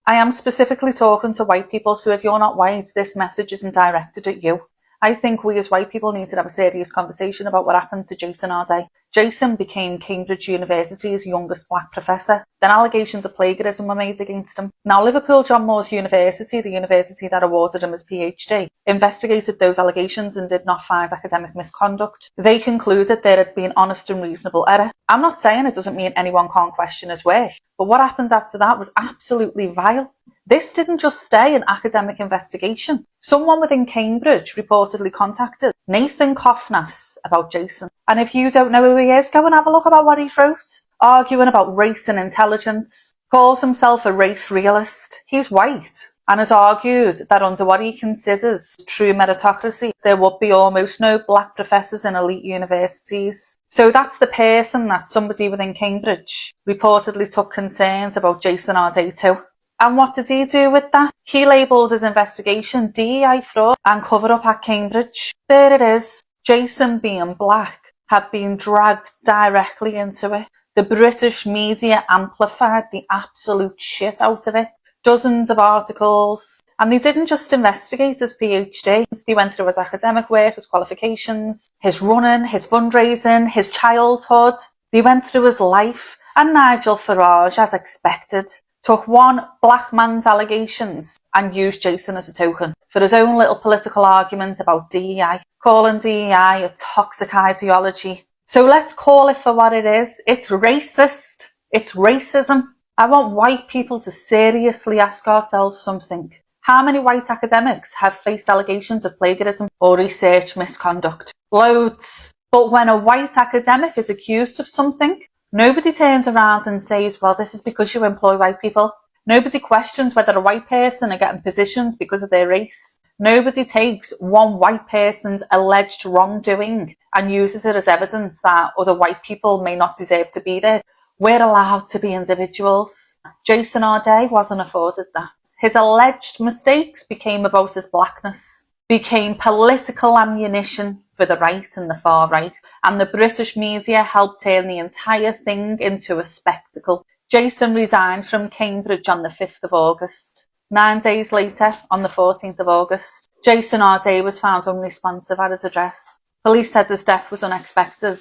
I am specifically talking to white people, so if you're not white, this message isn't directed at you. I think we as white people need to have a serious conversation about what happened to Jason Arday. Jason became Cambridge University's youngest black professor. Then allegations of plagiarism were made against him. Now, Liverpool John Moores University, the university that awarded him his PhD, investigated those allegations and did not find academic misconduct. They concluded there had been honest and reasonable error. I'm not saying it doesn't mean anyone can't question his work, but what happened after that was absolutely vile. This didn't just stay an academic investigation. Someone within Cambridge reportedly contacted Nathan Kofnas about Jason. And if you don't know who he is, go and have a look about what he's wrote. Arguing about race and intelligence. Calls himself a race realist. He's white and has argued that under what he considers true meritocracy, there would be almost no black professors in elite universities. So that's the person that somebody within Cambridge reportedly took concerns about Jason Arday to. And what did he do with that? He labelled his investigation DEI fraud and cover-up at Cambridge. There it is. Jason, being black, had been dragged directly into it. The British media amplified the absolute shit out of it. Dozens of articles. And they didn't just investigate his PhD. They went through his academic work, his qualifications, his running, his fundraising, his childhood. They went through his life. And Nigel Farage, as expected, took one black man's allegations and used Jason as a token for his own little political argument about DEI, calling DEI a toxic ideology. So let's call it for what it is. It's racist. It's racism. I want white people to seriously ask ourselves something. How many white academics have faced allegations of plagiarism or research misconduct? Loads. But when a white academic is accused of something, nobody turns around and says, well, this is because you employ white people. Nobody questions whether a white person are getting positions because of their race. Nobody takes one white person's alleged wrongdoing and uses it as evidence that other white people may not deserve to be there. We're allowed to be individuals. Jason Arday wasn't afforded that. His alleged mistakes became about his blackness, became political ammunition for the right and the far right, and the British media helped turn the entire thing into a spectacle. Jason resigned from Cambridge on the 5th of August. 9 days later, on the 14th of August, Jason Arday was found unresponsive at his address. Police said his death was unexpected,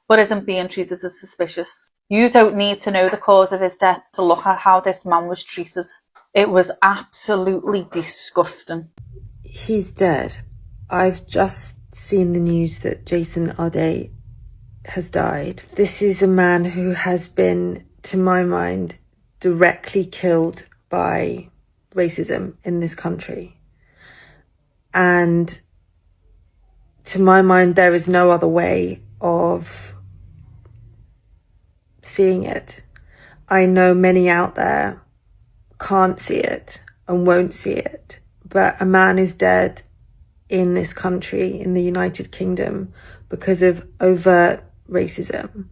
but isn't being treated as suspicious. You don't need to know the cause of his death to look at how this man was treated. It was absolutely disgusting. He's dead. I've just seen the news that Jason Arday has died. This is a man who has been, to my mind, directly killed by racism in this country. And to my mind, there is no other way of seeing it. I know many out there can't see it and won't see it, but a man is dead in this country, in the United Kingdom, because of overt racism.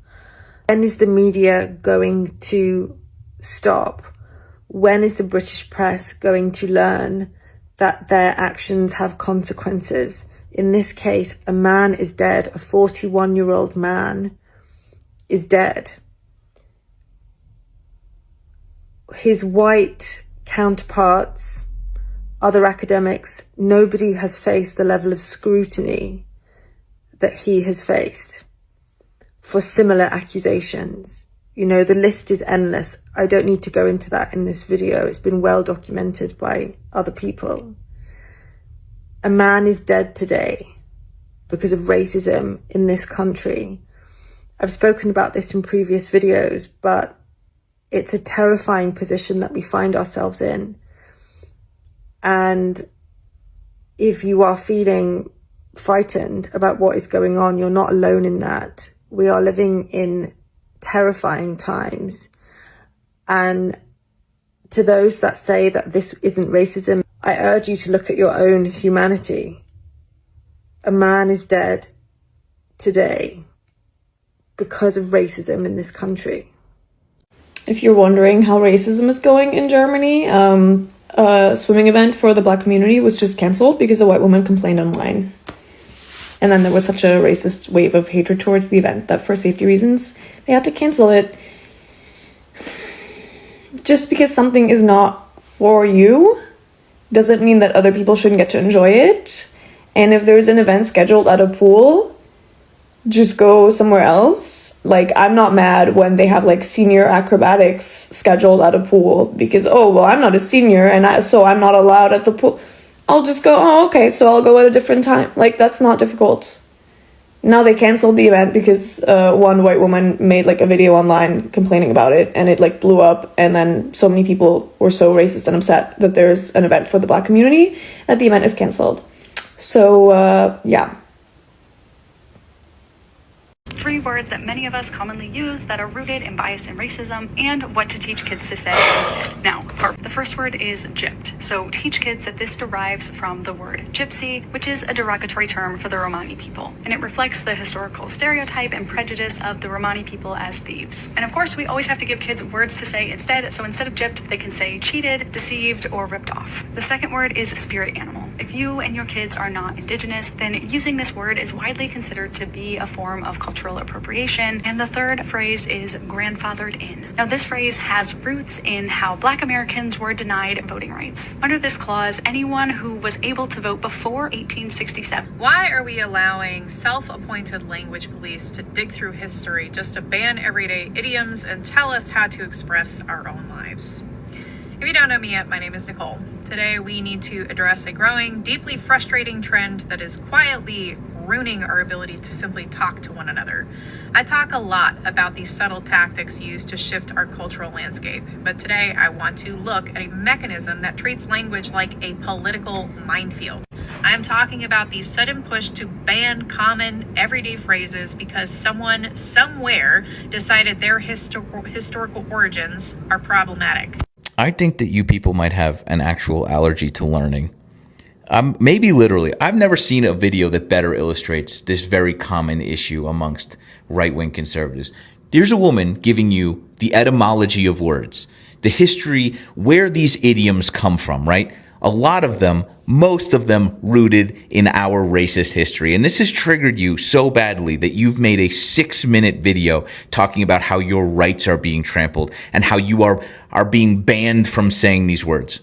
When is the media going to stop? When is the British press going to learn that their actions have consequences? In this case, a man is dead. A 41-year-old man is dead. His white counterparts, other academics, nobody has faced the level of scrutiny that he has faced for similar accusations. You know, the list is endless. I don't need to go into that in this video. It's been well documented by other people. A man is dead today because of racism in this country. I've spoken about this in previous videos, but it's a terrifying position that we find ourselves in. And if you are feeling frightened about what is going on, you're not alone in that. We are living in terrifying times. And to those that say that this isn't racism, I urge you to look at your own humanity. A man is dead today because of racism in this country. If you're wondering how racism is going in Germany, a swimming event for the black community was just cancelled because a white woman complained online. And then there was such a racist wave of hatred towards the event that for safety reasons, they had to cancel it. Just because something is not for you doesn't mean that other people shouldn't get to enjoy it. And if there's an event scheduled at a pool, just go somewhere else. Like, I'm not mad when they have like senior acrobatics scheduled at a pool because, oh, well, I'm not a senior and so I'm not allowed at the pool. I'll just go, oh, okay, so I'll go at a different time. Like, that's not difficult. Now they canceled the event because one white woman made like a video online complaining about it, and it like blew up, and then so many people were so racist and upset that there's an event for the Black community that the event is canceled. So yeah. 3 words that many of us commonly use that are rooted in bias and racism, and what to teach kids to say instead. Now, the first word is gypped. So teach kids that this derives from the word gypsy, which is a derogatory term for the Romani people, and it reflects the historical stereotype and prejudice of the Romani people as thieves. And of course, we always have to give kids words to say instead, so instead of gypped, they can say cheated, deceived, or ripped off. The second word is spirit animal. If you and your kids are not indigenous, then using this word is widely considered to be a form of cultural appropriation. And the third phrase is grandfathered in. Now, this phrase has roots in how Black Americans were denied voting rights. Under this clause, anyone who was able to vote before 1867. Why are we allowing self-appointed language police to dig through history just to ban everyday idioms and tell us how to express our own lives? If you don't know me yet, my name is Nicole. Today, we need to address a growing, deeply frustrating trend that is quietly ruining our ability to simply talk to one another. I talk a lot about these subtle tactics used to shift our cultural landscape, but today I want to look at a mechanism that treats language like a political minefield. I am talking about the sudden push to ban common, everyday phrases because someone, somewhere, decided their historical origins are problematic. I think that you people might have an actual allergy to learning. Maybe literally. I've never seen a video that better illustrates this very common issue amongst right-wing conservatives. There's a woman giving you the etymology of words, the history, where these idioms come from, right? A lot of them, most of them rooted in our racist history. And this has triggered you so badly that you've made a 6-minute video talking about how your rights are being trampled and how you are being banned from saying these words.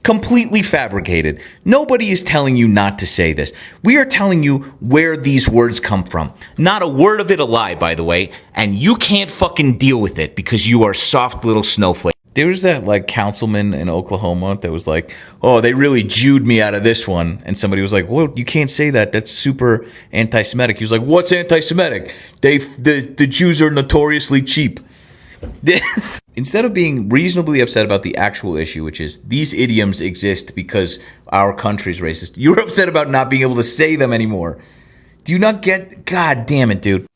Completely fabricated. Nobody is telling you not to say this. We are telling you where these words come from. Not a word of it a lie, by the way, and you can't fucking deal with it because you are soft little snowflake. There was that like councilman in Oklahoma that was like, oh, they really Jewed me out of this one. And somebody was like, well, you can't say that. That's super anti-Semitic. He was like, what's anti-Semitic? The Jews are notoriously cheap. Instead of being reasonably upset about the actual issue, which is these idioms exist because our country's racist, you're upset about not being able to say them anymore. Do you not get? God damn it, dude.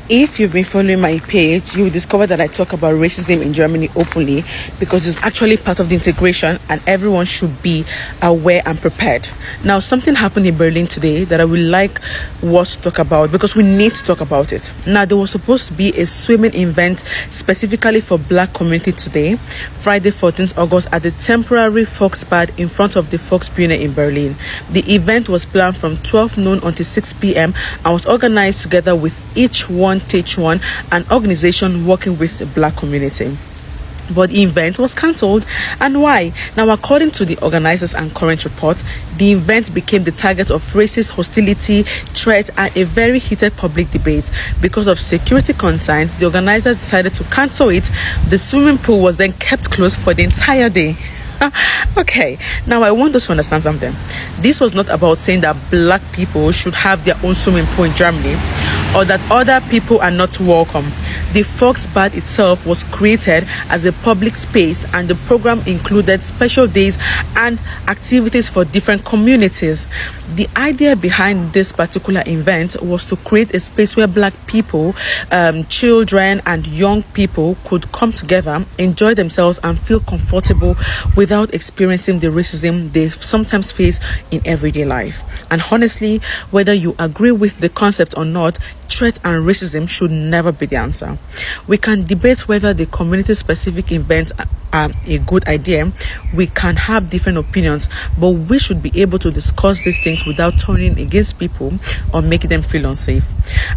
If you've been following my page, you will discover that I talk about racism in Germany openly because it's actually part of the integration and everyone should be aware and prepared. Now, something happened in Berlin today that I would like us to talk about because we need to talk about it. Now, there was supposed to be a swimming event specifically for Black community today, Friday 14th August at the temporary Volksbad in front of the Volksbühne in Berlin. The event was planned from 12 noon until 6 p.m. and was organized together with Each One Teach One, an organization working with the Black community. But the event was cancelled. And why? Now, according to the organizers and current reports, the event became the target of racist hostility, threat, and a very heated public debate. Because of security concerns, the organizers decided to cancel it. The swimming pool was then kept closed for the entire day. Okay, now I want us to understand something. This was not about saying that Black people should have their own swimming pool in Germany or that other people are not welcome. The Volksbad itself was created as a public space, and the program included special days and activities for different communities. The idea behind this particular event was to create a space where Black people, children and young people could come together, enjoy themselves and feel comfortable without experiencing the racism they sometimes face in everyday life. And honestly, whether you agree with the concept or not, threat and racism should never be the answer. We can debate whether the community-specific events a good idea. We can have different opinions, but we should be able to discuss these things without turning against people or making them feel unsafe.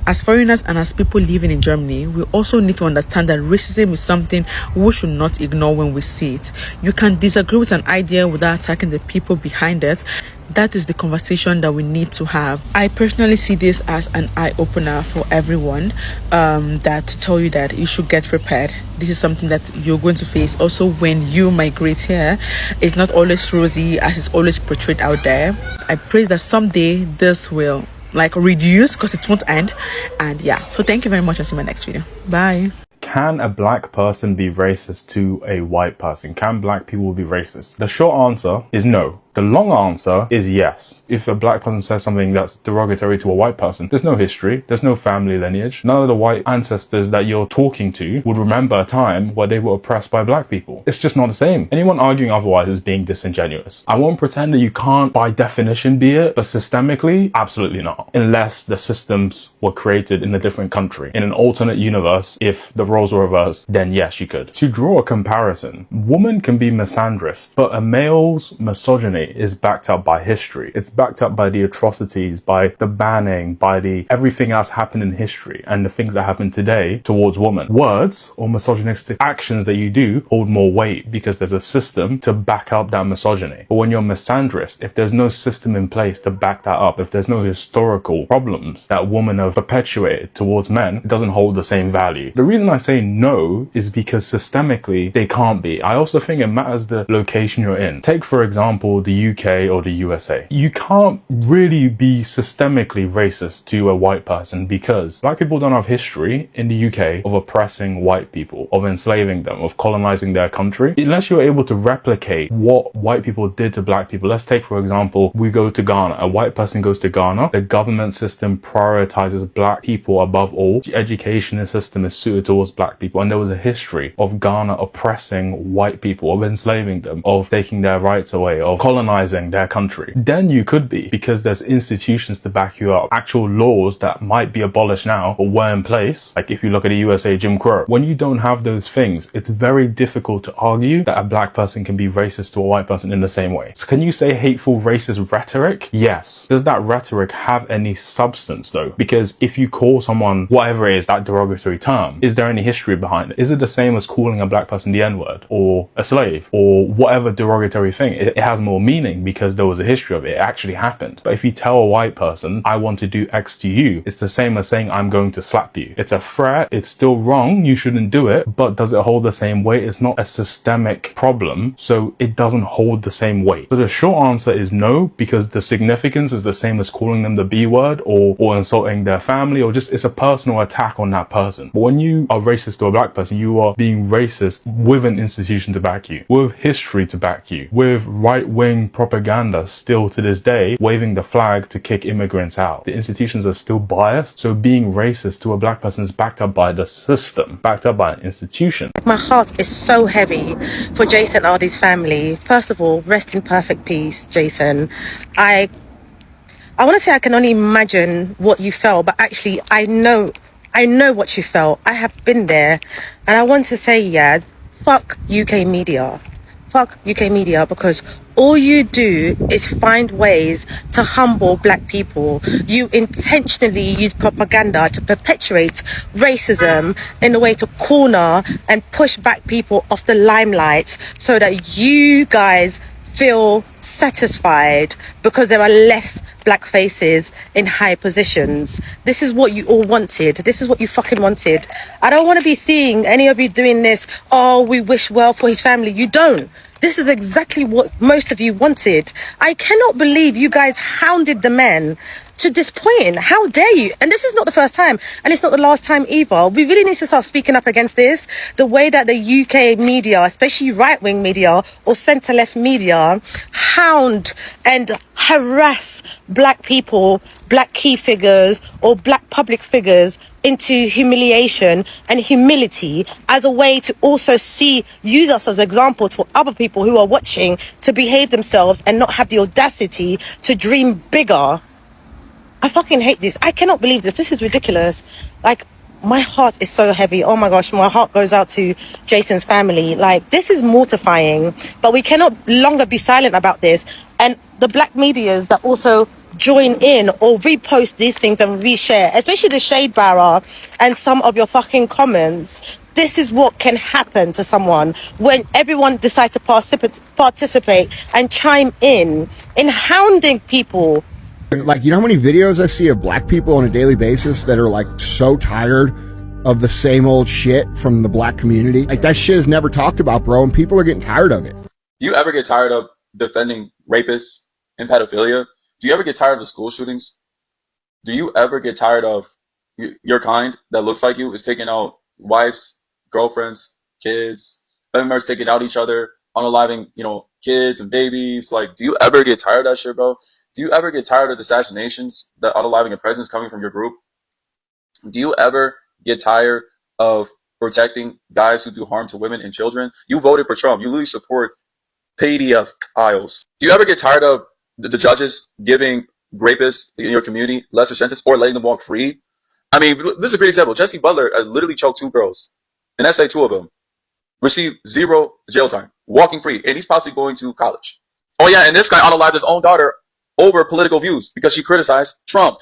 As foreigners and as people living in Germany, we also need to understand that racism is something we should not ignore when we see it. You can disagree with an idea without attacking the people behind it. That is the conversation that we need to have. I personally see this as an eye-opener for everyone, that to tell you that you should get prepared. This is something that you're going to face also when you migrate here. It's not always rosy as it's always portrayed out there. I pray that someday this will reduce, because it won't end. And yeah, so thank you very much. I'll see you in my next video. Bye. Can a black person be racist to a white person? Can black people be racist? The short answer is no. The long answer is yes. If a black person says something that's derogatory to a white person, there's no history, there's no family lineage. None of the white ancestors that you're talking to would remember a time where they were oppressed by black people. It's just not the same. Anyone arguing otherwise is being disingenuous. I won't pretend that you can't by definition be it, but systemically, absolutely not. Unless the systems were created in a different country. In an alternate universe, if the roles were reversed, then yes, you could. To draw a comparison, women can be misandrist, but a male's misogyny is backed up by history. It's backed up by the atrocities, by the banning, by the everything else happened in history and the things that happen today towards women. Words or misogynistic actions that you do hold more weight because there's a system to back up that misogyny. But when you're misandrist, if there's no system in place to back that up, if there's no historical problems that women have perpetuated towards men, it doesn't hold the same value. The reason I say no is because systemically they can't be. I also think it matters the location you're in. Take for example the UK or the USA. You can't really be systemically racist to a white person because black people don't have history in the UK of oppressing white people, of enslaving them, of colonizing their country. Unless you're able to replicate what white people did to black people. Let's take, for example, we go to Ghana. A white person goes to Ghana. The government system prioritizes black people above all. The education system is suited towards black people. And there was a history of Ghana oppressing white people, of enslaving them, of taking their rights away, of colonizing their country. Then you could be, because there's institutions to back you up. Actual laws that might be abolished now but were in place. Like if you look at the USA, Jim Crow. When you don't have those things, it's very difficult to argue that a black person can be racist to a white person in the same way. So can you say hateful racist rhetoric? Yes. Does that rhetoric have any substance though? Because if you call someone whatever it is, that derogatory term, is there any history behind it? Is it the same as calling a black person the N-word or a slave or whatever derogatory thing? It has more meaning because there was a history of it. It actually happened. But if you tell a white person, I want to do X to you, it's the same as saying I'm going to slap you. It's a threat. It's still wrong. You shouldn't do it. But does it hold the same weight? It's not a systemic problem, so it doesn't hold the same weight. So the short answer is no, because the significance is the same as calling them the B word or insulting their family, or just it's a personal attack on that person. But when you are racist to a black person, you are being racist with an institution to back you, with history to back you, with right-wing propaganda still to this day waving the flag to kick immigrants out. The institutions are still biased, so being racist to a black person is backed up by the system, backed up by an institution. My heart is so heavy for Jason Ardy's family. First of all, rest in perfect peace, Jason. I want to say I can only imagine what you felt, but actually I know what you felt. I have been there, and I want to say, yeah, fuck UK media. Fuck UK media, because all you do is find ways to humble black people. You intentionally use propaganda to perpetuate racism in a way to corner and push black people off the limelight so that you guys feel satisfied because there are less black faces in high positions. This is what you all wanted. This is what you fucking wanted. I don't want to be seeing any of you doing this. Oh, we wish well for his family. You don't. This is exactly what most of you wanted. I cannot believe you guys hounded the men to this point. How dare you? And this is not the first time, and it's not the last time either. We really need to start speaking up against this. The way that the UK media, especially right-wing media or centre-left media, hound and harass black people, black key figures or black public figures into humiliation and humility as a way to also use us as examples for other people who are watching to behave themselves and not have the audacity to dream bigger. I fucking hate this. I cannot believe this. This is ridiculous. Like, my heart is so heavy. Oh my gosh, my heart goes out to Jason's family. Like, this is mortifying, but we cannot longer be silent about this. And the black medias that also join in or repost these things and reshare, especially the shade barra and some of your fucking comments. This is what can happen to someone when everyone decides to participate and chime in hounding people. Like, you know how many videos I see of black people on a daily basis that are like so tired of the same old shit from the black community? Like, that shit is never talked about, bro, and people are getting tired of it. Do you ever get tired of defending rapists and pedophilia? Do you ever get tired of the school shootings? Do you ever get tired of your kind that looks like you is taking out wives, girlfriends, kids, family members taking out each other, unaliving, kids and babies? Like, do you ever get tired of that shit, bro? Do you ever get tired of the assassinations that unaliving a president's coming from your group? Do you ever get tired of protecting guys who do harm to women and children? You voted for Trump. You literally support pedophiles. Do you ever get tired of the judges giving rapists in your community lesser sentence or letting them walk free? I mean, this is a great example. Jesse Butler literally choked 2 girls, and that's like 2 of them received 0 jail time, walking free, and he's possibly going to college. Oh yeah, and this guy unalived his own daughter over political views because she criticized Trump.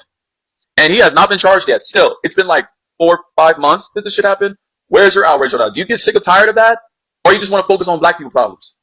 And he has not been charged yet. Still, it's been like 4 or 5 months that this shit happened. Where's your outrage on that? Do you get sick or tired of that? Or you just want to focus on black people problems?